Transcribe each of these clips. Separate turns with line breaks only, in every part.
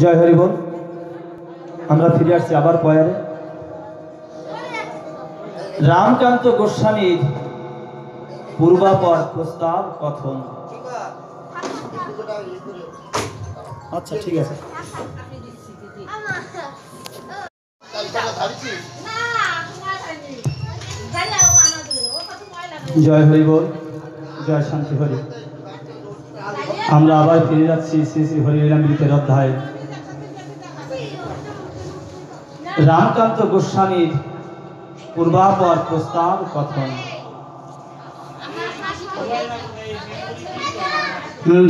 জয় হরি বল। আমরা ফিরে আসছি আবার পয়ারে। রামকান্ত গোস্বামীর পূর্বাপর প্রস্তাব কথন। আচ্ছা ঠিক আছে। জয় হরি বল, জয় শান্তি হরি। আমরা আবার ফিরে যাচ্ছি শ্রী শ্রী হরিলীলামৃতের অধ্যায়। রামকান্ত গোস্বামীর পূর্বাপর প্রস্তাব কথন।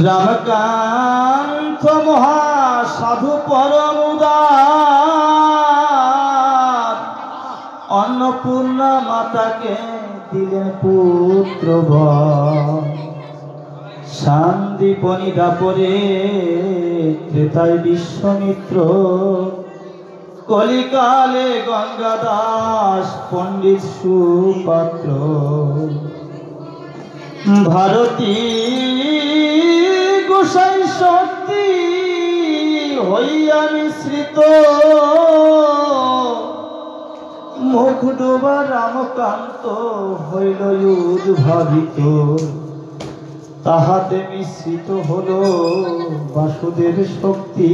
রামকান্ত মহাসাধু পরম উদার, অন্নপূর্ণা মাতাকে দিলেন পুত্র বর। শান্তিপনি দাপরে ত্রেতায় বিশ্বমিত্র, কলিকালে গঙ্গাদাস পণ্ডিত সুপাত্র। ভারতী গোসাই শক্তি হইয়া মিশ্রিত, মুখ ডোবা রামকান্ত হইল উদ্ভাবিত। তাহাতে মিশ্রিত হল বাসুদেব শক্তি,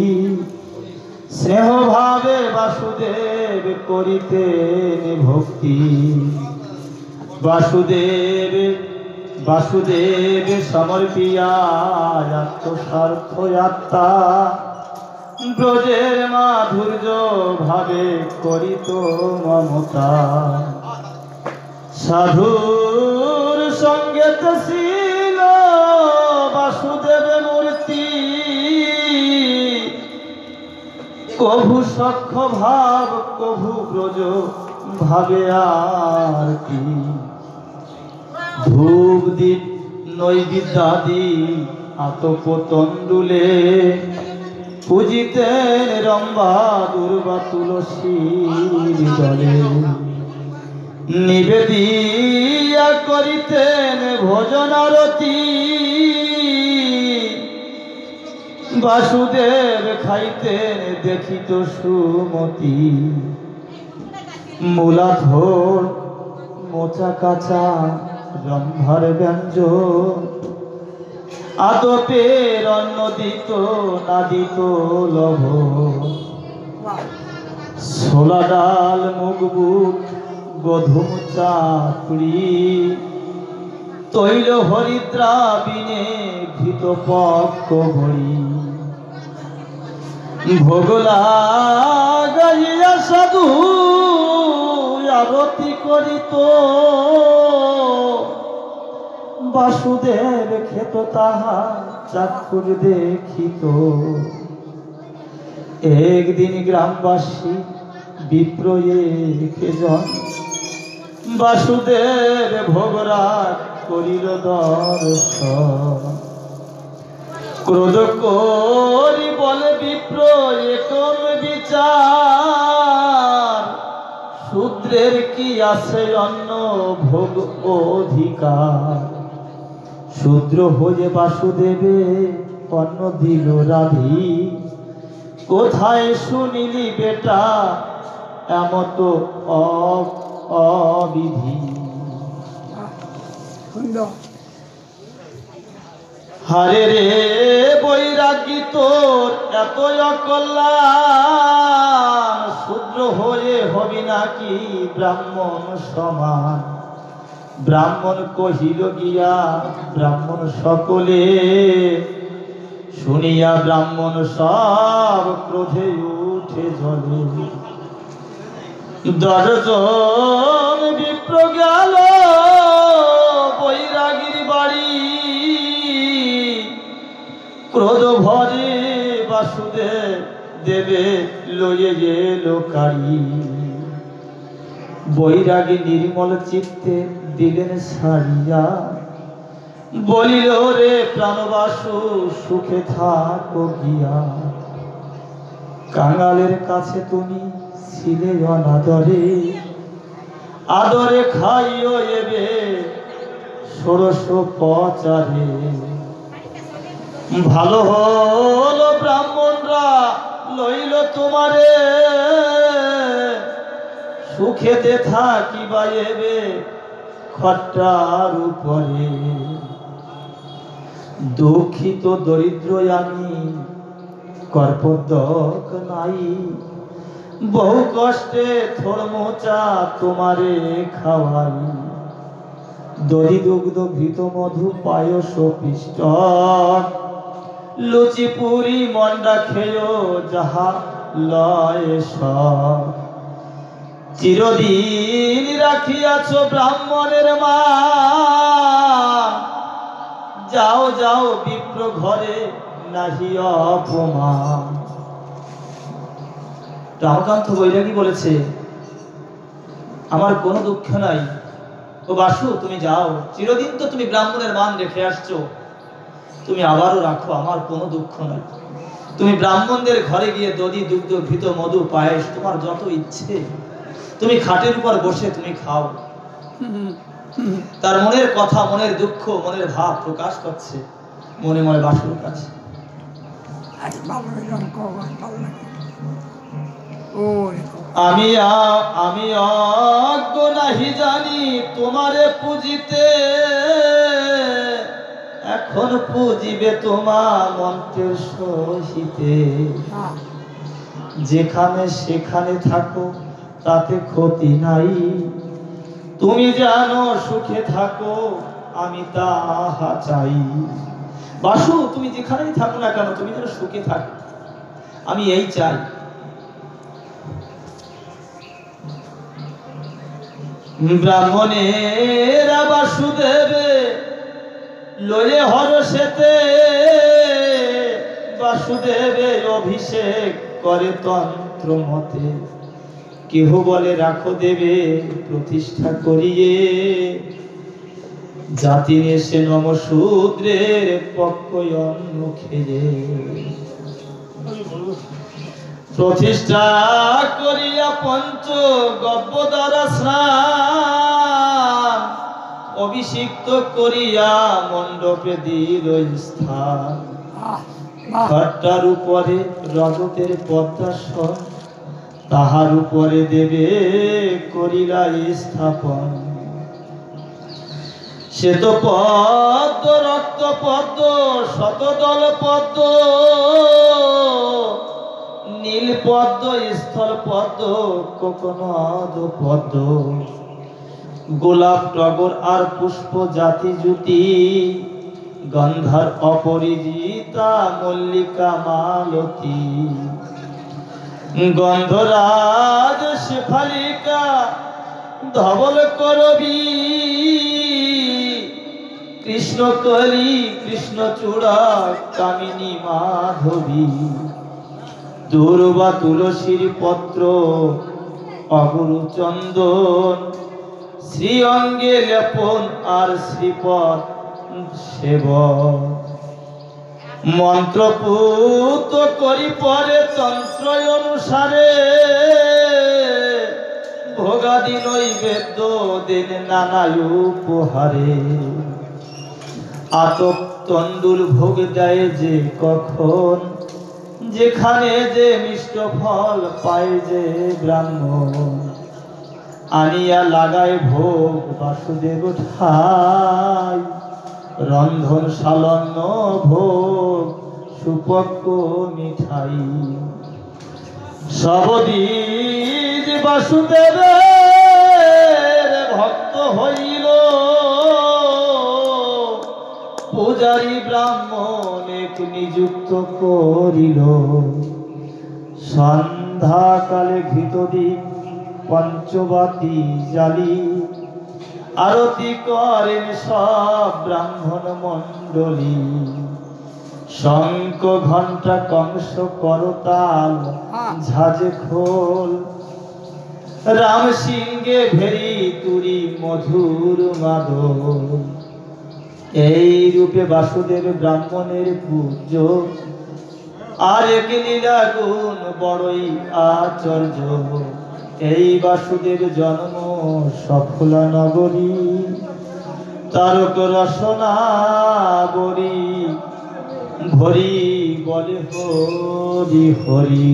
স্নেহভাবে বাসুদেব করিতেন ভক্তি। বাসুদেব বাসুদেব সমর্পিয়া আত্মস্বার্থ আত্মা, ব্রজের মাধুর্য ভাবে করিত মমতা। সাধুর সঙ্গে ছিল বাসুদেব মূর্তি, কভু সখ্য ভাব কভু ব্রজ ভাবে আর কি। ধূপ দীপ নৈবেদ্যাদি আতপ তণ্ডুলে, পূজিতেন রম্ভা দুর্বা তুলসীর দলে। নিবেদিয়া করিতেন ভোজন আরতি, বাসুদেব খাইতেন দেখিত সুমতি। মূলাধর মোচা কাঁচা রম্ভার ব্যঞ্জন, আতপের অন্ন দিত না দিত লবণ। ছোলা ডাল মুগ বুট গধুম চাপুরি, তৈল হরিদ্রা বিনে ঘৃত পক্ষ ভরি। ভোগলা গাইয়া সাধু আরতি করিত, বাসুদেব খেত তাহা চাক্ষুর দেখিত। একদিন গ্রামবাসী বিপ্র একজন, বাসুদেব ভোগরাগ করিল দর্শন। ক্রোধ করি বলে বিপ্র একম বিচার, শূদ্রের কি আছে অন্য ভোগ অধিকার। শূদ্র হয়ে বাসুদেবে অন্ন দিল রাধি, কোথায় শুনিলি বেটা এমত অবিধি। হারে রে বৈরাগী তোর এত অকল্যাণ, শূদ্র হয়ে হবি নাকি ব্রাহ্মণ সমান। ব্রাহ্মণ কহিল গিয়া ব্রাহ্মণ সকলে, শুনিয়া ব্রাহ্মণ সব ক্রোধে উঠে জ্বলে। দশজন বিপ্র গেল বৈরাগীর বাড়ি, ক্রোধ ভরে বাসুদেব দেবে লয়ে গেল কাড়ি। বৈরাগী নির্মল চিত্তে দিলেন ছাড়িয়া, বলিল রে প্রাণবাসু সুখে থাকো গিয়া। কাঙালের কাছে তুমি ছিলে অনাদরে, আদরে খাইও এবে ষোড়শ পচারে। ভালো হলো ব্রাহ্মণরা লইল তোমারে, সুখেতে থাকি বাইবে খট্টার উপরে। দুঃখিত দরিদ্র আমি কর্পদক নাই, বহু কষ্টে থরমোচা তোমারে খাওয়াই। দধি দুগ্ধ ঘৃত মধু পায়স পিষ্ট, লুচি পুরি মন্ডা খেয় যাহা লয় সব। চিরদিন রাখিয়াছ ব্রাহ্মণের মা, যাও যাও বিপ্র ঘরে নাহি অপমান। রামকান্ত বৈরাগী বলেছে, আমার কোনো দুঃখ নাই। ও বাসু, তুমি যাও, চিরদিন তো তুমি ব্রাহ্মণের মান রেখে আসছো, তুমি আবারও রাখো, আমার কোনো দুঃখ নাই। তুমি ব্রাহ্মণদের ঘরে গিয়ে দধি দুগ্ধ ঘৃত মধু পায়েস তোমার যত ইচ্ছে তুমি খাটের উপর বসে তুমি খাও। তার মনের কথা, মনের দুঃখ, মনের ভাব প্রকাশ করছে মনে মনে বাসুর কাছে। আমি অজ্ঞ নাহি জানি তোমারে পুজিতে, এখন পুজিবে তোমার মন্ত্রের সহিতে। যেখানে সেখানে থাকো তাতে ক্ষতি নাই, তুমি জানো সুখে থাকো আমি তাহা চাই। বাসু, তুমি যেখানেই থাকো না কেন তুমি যেন সুখে থাকো, আমি এই চাই। ব্রাহ্মণেরা বাসুদেবে লয়ে হরষেতে, বাসুদেবে অভিষেক করে তন্ত্র মতে। কেহ বলে রাখো দেবে প্রতিষ্ঠা করিয়ে, জাতি এসে নমশূদ্রের পক্ষ অন্ন খেয়ে। প্রতিষ্ঠা করিয়া পঞ্চ গব্য দ্বারা স্নান, অভিষিক্ত করিয়া মণ্ডপে দিল স্থান। খট্টার উপরে রজতের পদ্মাসন, তাহার উপরে দেবে করিলা স্থাপন। শ্বেত পদ্ম রক্ত পদ্ম শতদল পদ্ম, নীল পদ্ম স্থল পদ্ম কোকনদ পদ্ম। গোলাপ টগর আর পুষ্প জাতি জুতি, গন্ধার অপরিজিতা মল্লিকা মালতী। গন্ধরাজ শেফালিকা ধবল করবি, কৃষ্ণকলি কৃষ্ণচূড়া কামিনী মাধবী। দুর্বা তুলসীর পত্র অগুরু চন্দন, শ্রী অঙ্গে লেপন আর শ্রীপদ সেব। মন্ত্রপুত করি পরে তন্ত্র অনুসারে, ভোগাদি নৈবেদ্য দিন নানা উপহারে। আতপ তন্ডুল ভোগ দেয় যে কখন, যেখানে যে মিষ্ট ফল পায় যে ব্রাহ্মণ। আনিয়া লাগায় ভোগ বাসুদেব ঠাই, রন্ধন সালন্ন ভোগ সুপক্ক মিঠাই। সবদিন বাসুদেবের ভক্ত হইল, পূজারী ব্রাহ্মণ এক নিযুক্ত করিল। সন্ধ্যাকালে ঘৃতদীপ পঞ্চবাতি জালি, আরতি করেন সব ব্রাহ্মণ মণ্ডলী। শঙ্খ ঘণ্টা কংস করতাল ঝাঁঝে খোল, রাম সিংহে ভেরি তুরি মধুর মাদল। এই রূপে বাসুদেব ব্রাহ্মণের পূজ্য, আর এক লীলা গুণ বড়ই আচর্য। এই বাসুদেব জন্ম সফলা নগরী, তারক রসনা বরি ভরি বলে হরি হরি।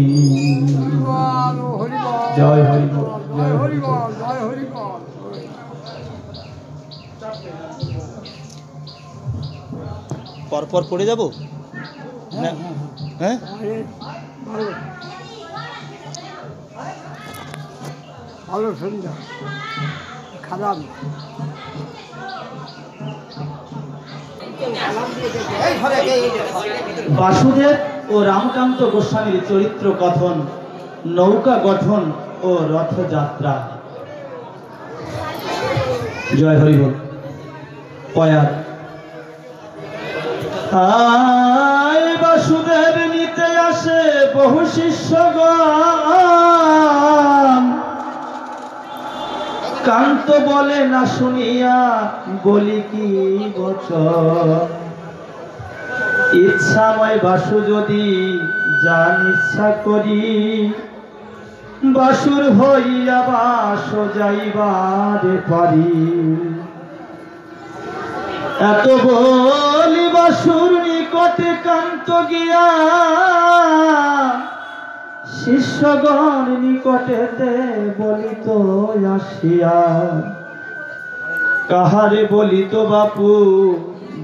জয় হরি বল, জয় হরি বল, জয় হরি বল। পরপর পড়ে যাব না? হ্যাঁ,
ভালো সুন্দর খারাপ।
বাসুদেব ও রামকান্ত গোস্বামীর চরিত্র কথন, নৌকা গঠন ও রথযাত্রা। জয় হরি বল। পয়ার বাসুদেব নিতে আসে বহু শিষ্যগণ, কান্ত বলে না শুনিয়া বলি কি বচন। ইচ্ছাময় বাসু যদি যান ইচ্ছা করি, বাসুর হইয়া বাস যাইবারে পারি। এত বলি বাসুর নিকটে কান্ত গিয়া, শিষ্যগণ নিকটেতে বলিত আসিয়া। কাহারে বলিত বাপু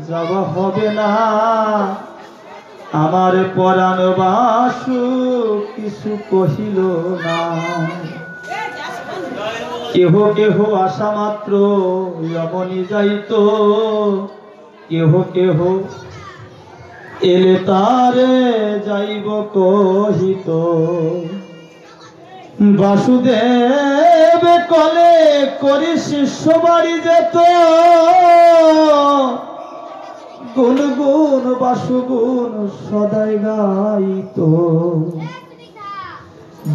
যাওয়া হবে না, আমার পরাণ বাসু কিছু কহিল না। কেহ কেহ আশা মাত্র যমনি যাইত, কেহ কেহ এলে তারে যাইব কহিত। বাসুদেব কলে করি শিষ্য বাড়ি যেত, গুণ গুণ বাসুগুণ সদাই গাইত।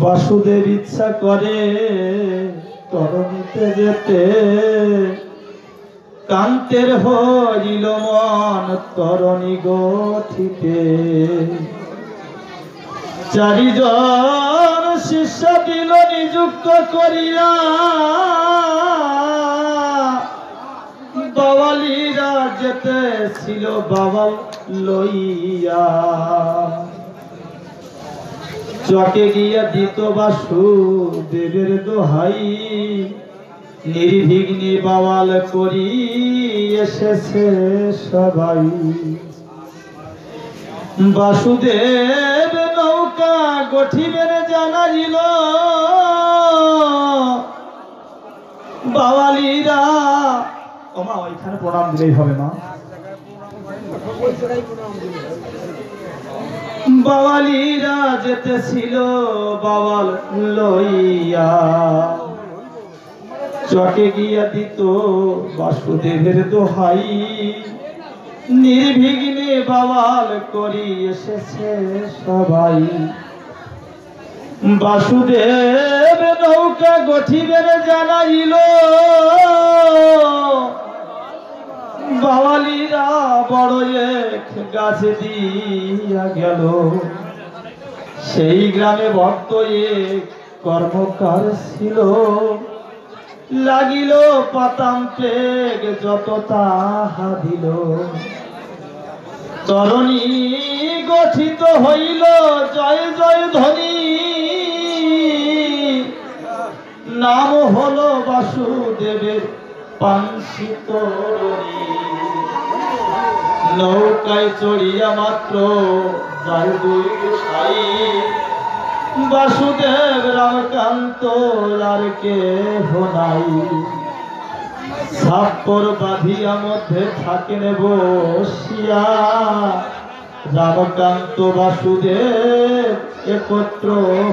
বাসুদেব ইচ্ছা করে তরণীতে যেতে, কান্তের হইল মন তরণী গঠিতে। চারিজন শিষ্য দিল নিযুক্ত করিয়া, বাওয়ালিরা যেতে ছিল বাওয়াল লইয়া। চকে গিয়া দিত বাসুদেবের দোহাই, নির্বিঘ্নে বাওয়াল করি এসেছে সবাই। বাসুদেব নৌকা গঠিবেন জানাইল, বাওয়ালিরা ওমা ওইখানে প্রণাম দিলেই হবে মা। বাওয়ালিরা যেতেছিল বাওয়াল লইয়া, চকে গিয়া দিত বাসুদেবের দোহাই, নির্বিঘ্নে বাওয়াল করি এসেছে সবাই। বাসুদেব নৌকা গঠিবেন জানাইল, বাওয়ালিরা বড় এক গাছ দিয়া গেল। সেই গ্রামে ভক্ত এক কর্মকার ছিল, লাগিল পাতাম পেগ যত তাহা দিল। তরণী গঠিত হইল জয় জয় ধ্বনি, নাম হলো বাসুদেবের পানসি তরণী। নৌকায় চড়িয়া মাত্র যায় দুই গোসাই, বাসুদেব রামকান্ত আর কেহ নাই। সাপর বাঁধিয়া মধ্যে থাকেন বসিয়া, রামকান্ত বাসুদেব একত্র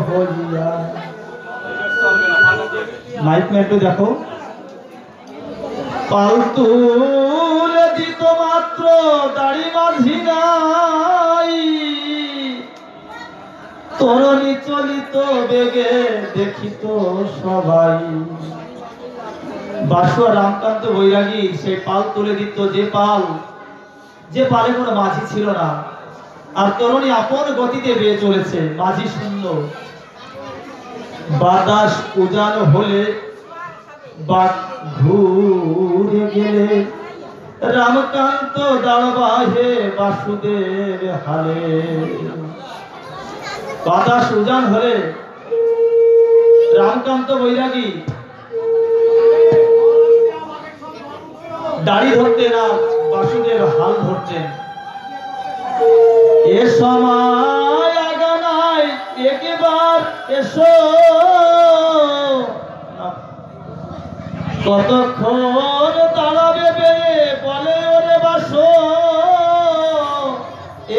হইয়া। মাইক না একটু দেখো। পালতুলে দিত মাত্র দাড়ি বাঁধি নাই, তরণী চলিত বেগে দেখিত সবাই। বাসু আর রামকান্ত বৈরাগী সেই পাল তুলে দিত, যে পালে কোনো মাঝি ছিল না, আর তরণী আপন গতিতে বেয়ে চলেছে, মাঝি শূন্য। বাতাস উজান হলে বাঘ ঘুরে গেলে, রামকান্ত দাঁড়বাহে বাসুদেব হালে। কথা সুজান হলে রামকান্ত বৈরাগী দাড়ি ধরতেন না, বাসুদেব হাল ধরতেন। এ সময় আগানায় একবার এসো, কতক্ষণ দাঁড়াবে বে বলে ওরে বাসো।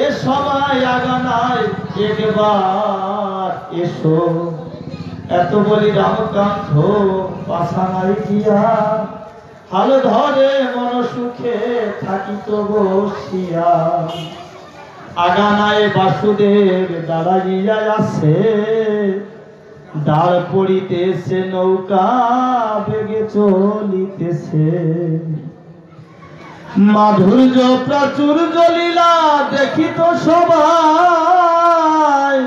এ সময় আগানায় একবার এসো, এত বলি রামকান্ত পাছানায় গিয়া হাল ধরে মন সুখে থাকিত বসিয়া। আগানায় বাসুদেব দাঁড়াইয়া আছে, দাঁড় পড়িতেছে নৌকা বেগে চলিতেছে। মাধুর্য প্রাচুর্য লীলা দেখিত সবাই,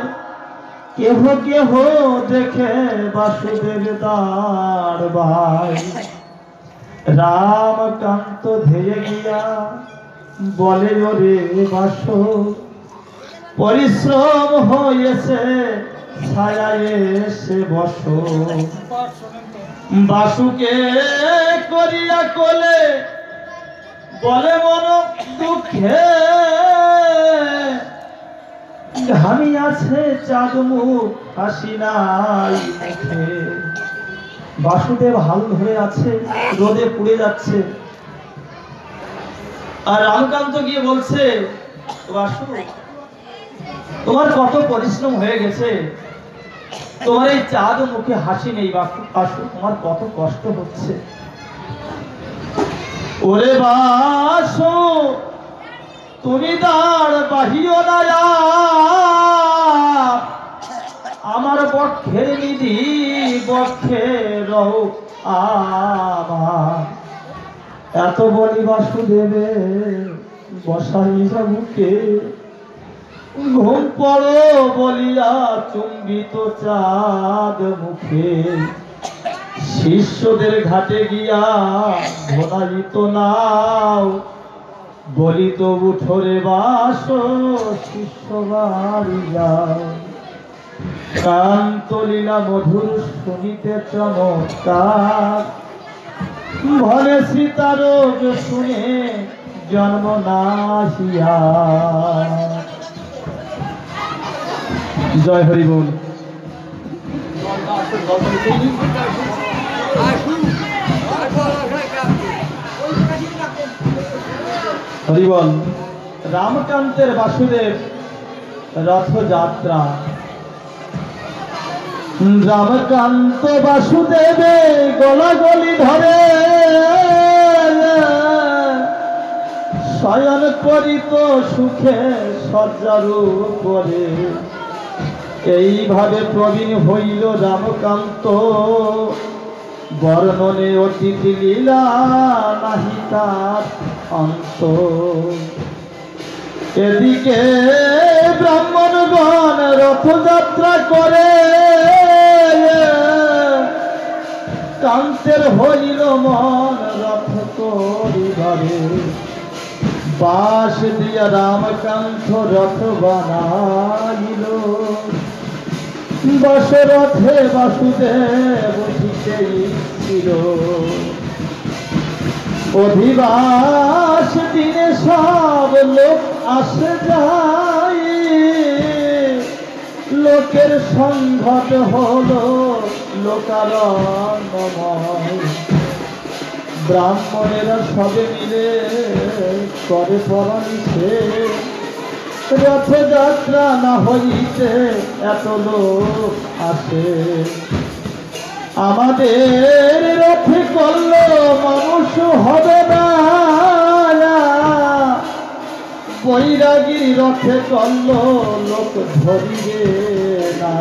কেহ কেহ দেখে বাসুদেব দাঁড় ভাই। রামকান্ত ধেয়ে গিয়া বলে ওরে বাসো, পরিশ্রম হয়েছে ছায়ায় এসে বসো। বাসুকে করিয়া কোলে বলে মন দুঃখে, ঘামি আছে চাঁদ মুখ হাসি নাই মুখে। বাসুদেব হাল ধরে আছে, রোদে পুড়ে যাচ্ছে। আর রামকান্ত গিয়ে বলছে, বাসু তোমার কত পরিশ্রম হয়ে গেছে, তোমার এই চাঁদ মুখে হাসি নেই। বাসু তোমার কত কষ্ট হচ্ছে। ওরে বাসু তুমি দাঁড় বাহিও না, আমার বক্ষের নিধি বক্ষে রহ আমার। এত বলি বাসুদেবে বসাইয়া বুকে, ঘুম পড়ো বলিয়া চুম্বিত চাঁদ মুখে। শিষ্যদের ঘাটে গিয়া ঘোরাইত নাও, বলিত উঠোরে বাস শিষ্য বাড়ি যাও। কান্ত লীলা মধুর শুনিতে চমৎকার, ভরে সীতারোগ শুনে জন্ম নাহিয়া। জয় হরি বল। হরি বল। রামকান্তের বাসুদেব রথযাত্রা। রামকান্ত বাসুদেবে গলাগলি ধরে, শয়ন করিত সুখে শয্যার উপরে। এইভাবে প্রবীণ হইল রামকান্ত, বর্ণনে অতিথি লীলা নাহি তার অন্ত। এদিকে ব্রাহ্মণগণ রথযাত্রা করে, কান্তের হইল মন রথ করিবারে। বাঁশ দিয়া রামকান্ত রথ বানাইল, দশরথে বাসুদেব উঠিতে ছিল। অধিবাস দিনে সব লোক আসে যায়, লোকের সংঘট হলো লোকারণ্যময়। ব্রাহ্মণেরা সবে মিলে করে পরাণিছে, রথযাত্রা না হইতে এত লোক আসে। আমাদের রথে করল মানুষ হবে না, বৈরাগী রথে করল লোক ধরিবে না।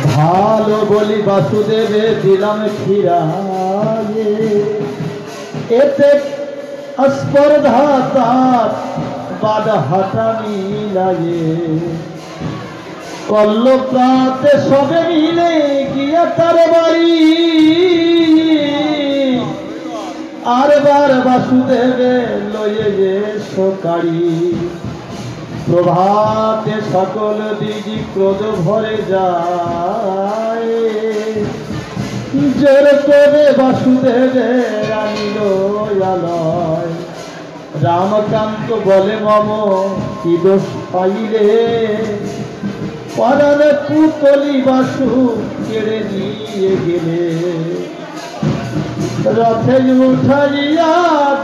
ভালো বলি বাসুদেবে দিলাম ফিরায়ে, এতে স্পর্ধা তার বাধা হাটা মিলায়ে। করল প্রাতে সবে মিলে গিয়া তার বাড়ি, আর বার বাসুদেবে লয়ে এসো কারি। প্রভাতে সকল দিদি ক্রোধ ভরে যায়, জোর করে বাসুদেবে আনিল আলয়। রামকান্ত বলে মম কি দোষ পাইলে, পরাণে পুতলি বাসু কেড়ে নিয়ে গেলে। রথে উঠাইয়া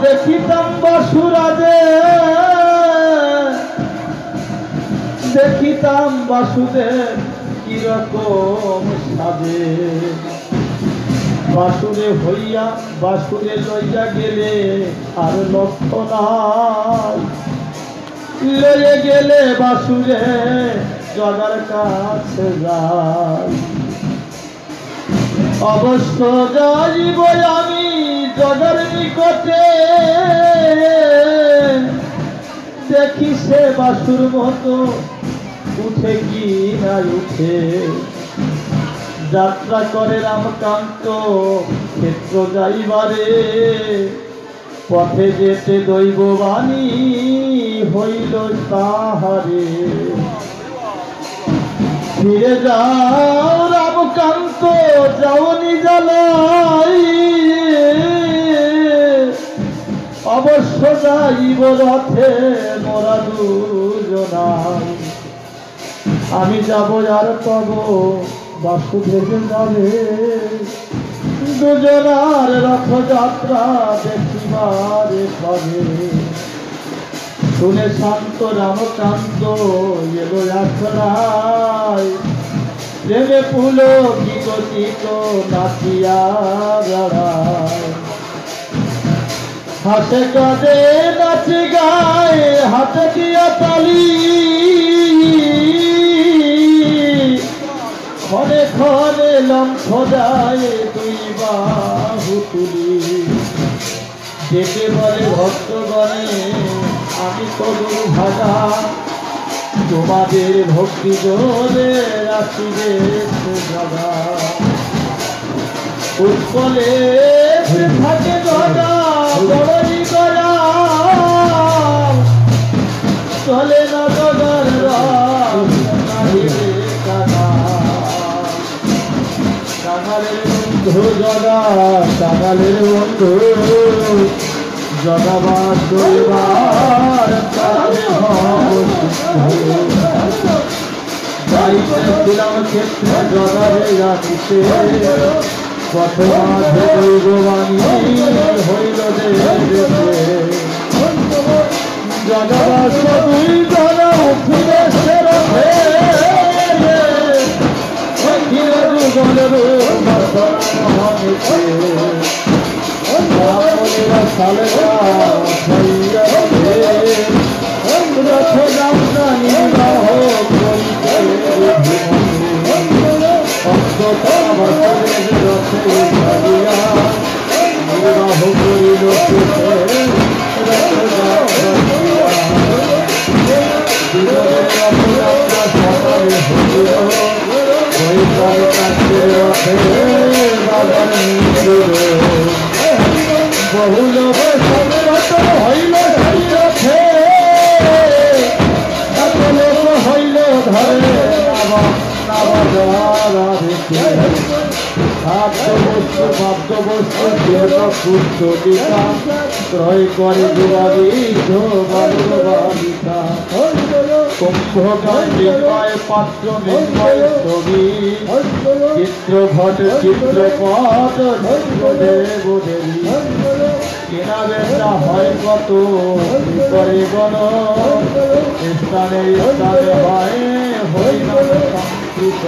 দেখিতাম বাসুরাজে, দেখিতাম বাসুদেব কিরকম সাজে। বাসুরে হইয়া বাসুরে লইয়া গেলে আর লক্ষ্য নাই, লয়ে গেলে বাসুরে জগার কাছে যাই। অবশ্য যাইব আমি জগার নিকটে, দেখি সে বাসুর মতো উঠে কি না উঠে। যাত্রা করে রামকান্ত ক্ষেত্র যাইবারে, পথে যেতে দৈববাণী হইল তাহারে। ফিরে যাও রামকান্ত যাও নিজালাই, অবশ্য যাইব রথে মোরা দুজনাই। আমি যাব আর পাব বাসুদেব যাবে, দুজনার রথযাত্রা দেখিবারে পাবে। শুনে শান্ত রামকান্ত এলো আখড়ায়, প্রেমে পুলকিত চিত নাচিয়া বেড়ায়। হাসে কাঁদে নাচে গায়ে হাতে দিয়া তালি, ক্ষণে ক্ষণে লম্ফ যায় দুই বাহু তুলি। ডেকে বলে ভক্তগণে আমি তো দুর্ভাগা, তোমাদের ভক্তি জোরে রাখিবে জগা। উৎপলে থাকে গদা বড়ই গদা, চলে না গদার কাঙালের বন্ধু জগা, কাঙালের বন্ধু জগাবাস করিবার যাইতেছিলাম ক্ষেত্রে জগাবে রাখিতে। পথ মাঝে দৈববাণী হইল দেবে, জগাবাস দুই জনা উঠিলে সেরথে। বহুল হইল হইল ধরে ক্রয় করে বালিকা। কুম্ভকার নির্ময় পাত্র নির্ময় ছবি, চিত্রঘট চিত্রপট দেব দেবী। কেনা বেচা হয় কত করে গণ, স্থানে স্থানে হয় হরিনাম সংকৃত।